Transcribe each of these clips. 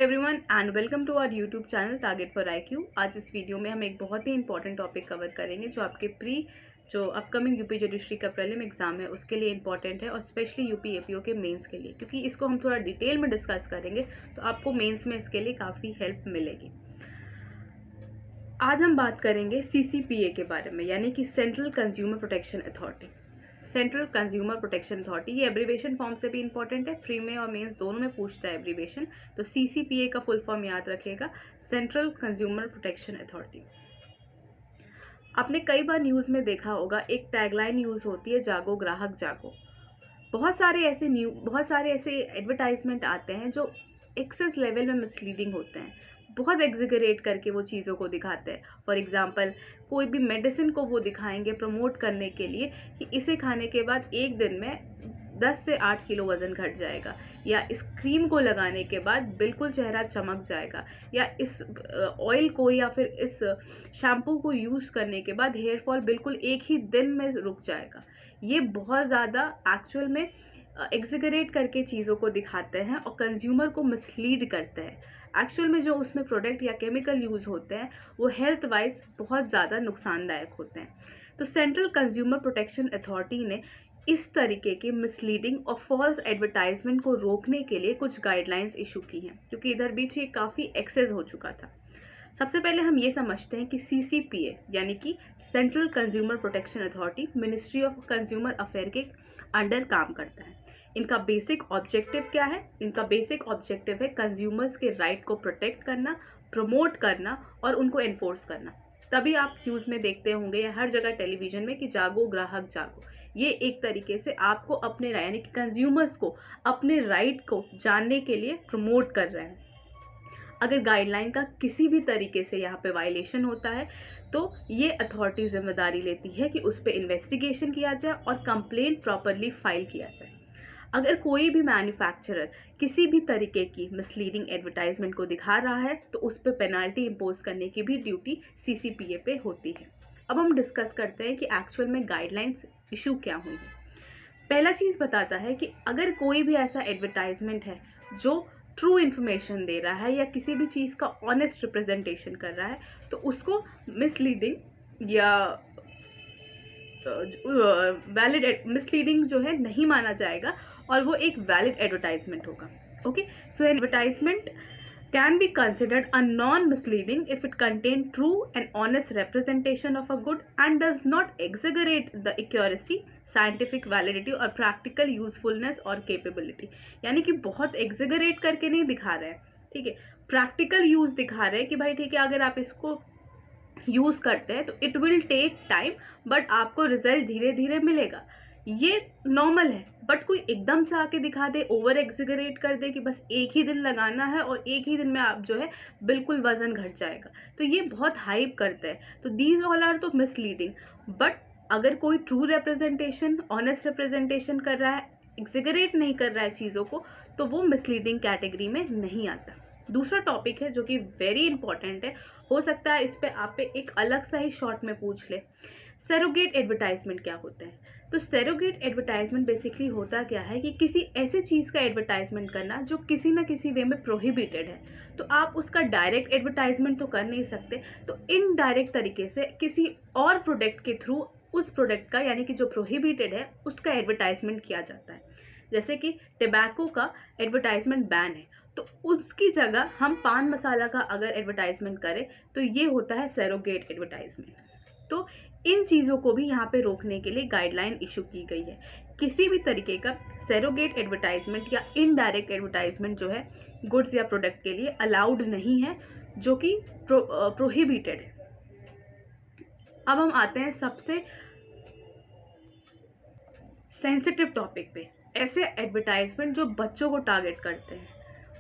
Everyone and welcome to our YouTube channel target for IQ. आज इस video में हम एक बहुत ही इंपॉर्टेंट टॉपिक कवर करेंगे जो आपके जो अपकमिंग यूपी जुडिशरी का प्रीलिम एग्जाम है उसके लिए इंपॉर्टेंट है, और स्पेशली यूपी एपीओ के मेंस के लिए, क्योंकि इसको हम थोड़ा डिटेल में डिस्कस करेंगे तो आपको मेंस में इसके लिए काफ़ी हेल्प मिलेगी। आज हम बात करेंगे सीसीपीए के बारे में, यानी कि central consumer protection authority. Central consumer protection authority, ये एब्रीवेशन फॉर्म से भी इंपॉर्टेंट है, प्री में और मेंस दोनों में पूछता है एब्रीवेशन। तो सीसीपीए का फुल फॉर्म याद रखिएगा, सेंट्रल कंज्यूमर प्रोटेक्शन अथॉरिटी। आपने कई बार न्यूज़ में देखा होगा, एक टैगलाइन यूज़ होती है, जागो ग्राहक जागो। बहुत सारे ऐसे एडवर्टाइजमेंट आते हैं जो एक्सेस लेवल में मिसलीडिंग होते हैं, बहुत एग्जिगरेट करके वो चीज़ों को दिखाते हैं। फॉर एग्जांपल, कोई भी मेडिसिन को वो दिखाएंगे प्रमोट करने के लिए कि इसे खाने के बाद एक दिन में 10 से 8 किलो वज़न घट जाएगा, या इस क्रीम को लगाने के बाद बिल्कुल चेहरा चमक जाएगा, या इस ऑयल को या फिर इस शैम्पू को यूज़ करने के बाद हेयर फॉल बिल्कुल एक ही दिन में रुक जाएगा। ये बहुत ज़्यादा एक्चुअल में एग्जिगरेट करके चीज़ों को दिखाते हैं और कंज्यूमर को मिसलीड करते हैं। एक्चुअल में जो उसमें प्रोडक्ट या केमिकल यूज़ होते हैं वो हेल्थ वाइज बहुत ज़्यादा नुकसानदायक होते हैं। तो सेंट्रल कंज्यूमर प्रोटेक्शन अथॉरिटी ने इस तरीके के मिसलीडिंग और फॉल्स एडवर्टाइजमेंट को रोकने के लिए कुछ गाइडलाइंस इशू की हैं, क्योंकि इधर बीच ये काफ़ी एक्सेस हो चुका था। सबसे पहले हम ये समझते हैं कि सीसीपीए यानी कि central consumer protection authority ministry of consumer affair के अंडर काम करता है। इनका बेसिक ऑब्जेक्टिव क्या है? इनका बेसिक ऑब्जेक्टिव है कंज्यूमर्स के राइट को प्रोटेक्ट करना, प्रमोट करना और उनको एनफोर्स करना। तभी आप न्यूज़ में देखते होंगे या हर जगह टेलीविजन में कि जागो ग्राहक जागो। ये एक तरीके से आपको अपने यानी कि कंज्यूमर्स को अपने राइट को जानने के लिए प्रमोट कर रहे हैं। अगर गाइडलाइन का किसी भी तरीके से यहाँ पे वायलेशन होता है तो ये अथॉरिटी जिम्मेदारी लेती है कि उस पर इन्वेस्टिगेशन किया जाए और कंप्लेंट प्रॉपरली फाइल किया जाए। अगर कोई भी मैन्युफैक्चरर किसी भी तरीके की मिसलीडिंग एडवर्टाइजमेंट को दिखा रहा है तो उस पर पेनाल्टी इम्पोज करने की भी ड्यूटी सीसीपीए पे होती है। अब हम डिस्कस करते हैं कि एक्चुअल में गाइडलाइंस इशू क्या हुई है। पहला चीज़ बताता है कि अगर कोई भी ऐसा एडवर्टाइजमेंट है जो ट्रू इन्फॉर्मेशन दे रहा है या किसी भी चीज़ का ऑनेस्ट रिप्रेजेंटेशन कर रहा है तो उसको मिसलीडिंग या वैलिड मिसलीडिंग जो है नहीं माना जाएगा और वो एक वैलिड एडवर्टाइजमेंट होगा। Okay, so advertisement can be considered a non-misleading if it contain true and honest representation of a good and does not exaggerate the accuracy, scientific validity और practical usefulness और capability। यानी कि बहुत exaggerate करके नहीं दिखा रहे हैं, ठीक है, practical use दिखा रहे हैं कि भाई ठीक है, अगर आप इसको यूज़ करते हैं तो it will take time but आपको रिजल्ट धीरे धीरे मिलेगा। ये नॉर्मल है, बट कोई एकदम से आके दिखा दे, ओवर एक्सिगरेट कर दे कि बस एक ही दिन लगाना है और एक ही दिन में आप जो है बिल्कुल वजन घट जाएगा, तो ये बहुत हाइप करते हैं। तो दीज ऑल आर तो मिसलीडिंग। बट अगर कोई ट्रू रिप्रेजेंटेशन, ऑनेस्ट रिप्रेजेंटेशन कर रहा है, एक्सिगरेट नहीं कर रहा है चीज़ों को, तो वो मिसलीडिंग कैटेगरी में नहीं आता। दूसरा टॉपिक है जो कि वेरी इंपॉर्टेंट है, हो सकता है इस पे आप पे एक अलग सा ही शॉर्ट में पूछ ले। सरोगेट एडवर्टाइजमेंट क्या होता है? तो सरोगेट एडवर्टाइजमेंट बेसिकली होता क्या है कि किसी ऐसे चीज़ का एडवर्टाइजमेंट करना जो किसी ना किसी वे में प्रोहिबिटेड है। तो आप उसका डायरेक्ट एडवर्टाइजमेंट तो कर नहीं सकते, तो इनडायरेक्ट तरीके से किसी और प्रोडक्ट के थ्रू उस प्रोडक्ट का यानी कि जो प्रोहिबिटेड है उसका एडवर्टाइजमेंट किया जाता है। जैसे कि टबैको का एडवर्टाइजमेंट बैन है, तो उसकी जगह हम पान मसाला का अगर एडवर्टाइजमेंट करें तो ये होता है सरोगेट एडवर्टाइजमेंट। तो इन चीज़ों को भी यहाँ पे रोकने के लिए गाइडलाइन इशू की गई है। किसी भी तरीके का सरोगेट एडवर्टाइजमेंट या इनडायरेक्ट एडवर्टाइजमेंट जो है गुड्स या प्रोडक्ट के लिए अलाउड नहीं है, जो कि प्रोहिबिटेड है। अब हम आते हैं सबसे सेंसिटिव टॉपिक पे, ऐसे एडवर्टाइजमेंट जो बच्चों को टारगेट करते हैं।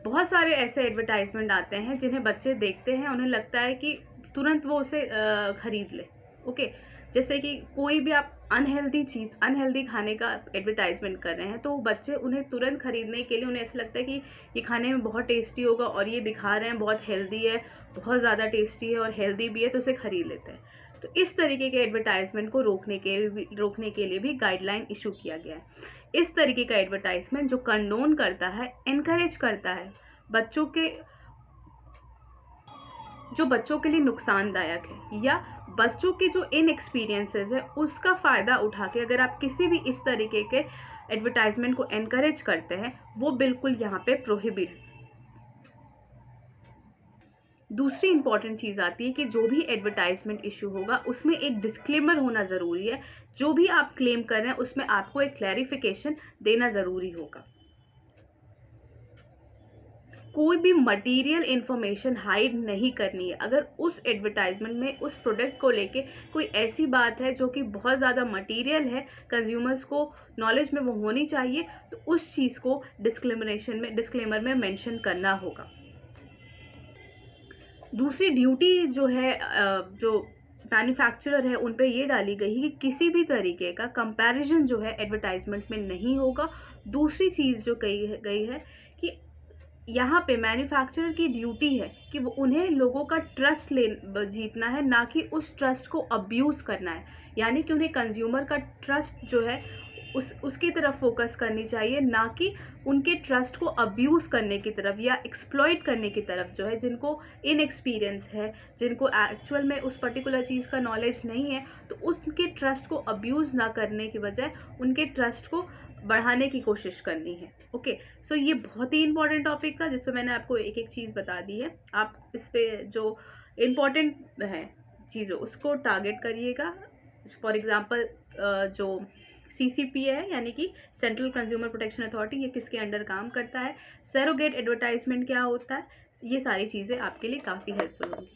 बहुत सारे ऐसे एडवर्टाइजमेंट आते हैं जिन्हें बच्चे देखते हैं, उन्हें लगता है कि तुरंत वो उसे खरीद ले। ओके, जैसे कि कोई भी आप अनहेल्दी चीज़, अनहेल्दी खाने का एडवर्टाइजमेंट कर रहे हैं तो बच्चे उन्हें तुरंत खरीदने के लिए, उन्हें ऐसा लगता है कि ये खाने में बहुत टेस्टी होगा और ये दिखा रहे हैं बहुत हेल्दी है, बहुत ज़्यादा टेस्टी है और हेल्दी भी है, तो उसे खरीद लेते हैं। तो इस तरीके के एडवर्टाइजमेंट को रोकने के लिए भी गाइडलाइन इशू किया गया है। इस तरीके का एडवर्टाइजमेंट जो कंडोन करता है, एनकरेज करता है बच्चों के जो बच्चों के लिए नुकसानदायक है या बच्चों के जो इन एक्सपीरियंसेस है उसका फ़ायदा उठा के अगर आप किसी भी इस तरीके के एडवर्टाइजमेंट को एनकरेज करते हैं, वो बिल्कुल यहाँ पे प्रोहिबिट। दूसरी इंपॉर्टेंट चीज़ आती है कि जो भी एडवर्टाइजमेंट इशू होगा उसमें एक डिस्क्लेमर होना ज़रूरी है। जो भी आप क्लेम कर रहे हैं उसमें आपको एक क्लैरिफिकेशन देना ज़रूरी होगा। कोई भी मटेरियल इन्फॉर्मेशन हाइड नहीं करनी है। अगर उस एडवर्टाइजमेंट में उस प्रोडक्ट को लेके कोई ऐसी बात है जो कि बहुत ज़्यादा मटेरियल है, कंज्यूमर्स को नॉलेज में वो होनी चाहिए, तो उस चीज़ को डिस्क्लेमर में मेंशन करना होगा। दूसरी ड्यूटी जो है जो मैन्युफैक्चरर है उन पे ये डाली गई है कि किसी भी तरीके का कंपैरिजन जो है एडवर्टाइजमेंट में नहीं होगा। दूसरी चीज़ जो कही गई है कि यहाँ पे मैन्युफैक्चरर की ड्यूटी है कि वो उन्हें लोगों का ट्रस्ट जीतना है, ना कि उस ट्रस्ट को अब्यूज़ करना है। यानी कि उन्हें कंज्यूमर का ट्रस्ट जो है उसकी तरफ फोकस करनी चाहिए, ना कि उनके ट्रस्ट को अब्यूज़ करने की तरफ या एक्सप्लॉइट करने की तरफ जो है। जिनको इनएक्सपीरियंस है, जिनको एक्चुअल में उस पर्टिकुलर चीज़ का नॉलेज नहीं है, तो उसके ट्रस्ट को अब्यूज़ ना करने की बजाय उनके ट्रस्ट को बढ़ाने की कोशिश करनी है। ओके, सो ये बहुत ही इंपॉर्टेंट टॉपिक था जिस पे मैंने आपको एक एक चीज़ बता दी है। आप इस पे जो इम्पॉर्टेंट है चीज़ों उसको टारगेट करिएगा। फॉर एग्जांपल जो CCPA है यानी कि सेंट्रल कंज्यूमर प्रोटेक्शन अथॉरिटी, ये किसके अंडर काम करता है, सरोगेट एडवर्टाइजमेंट क्या होता है, ये सारी चीज़ें आपके लिए काफ़ी हेल्पफुल होंगी।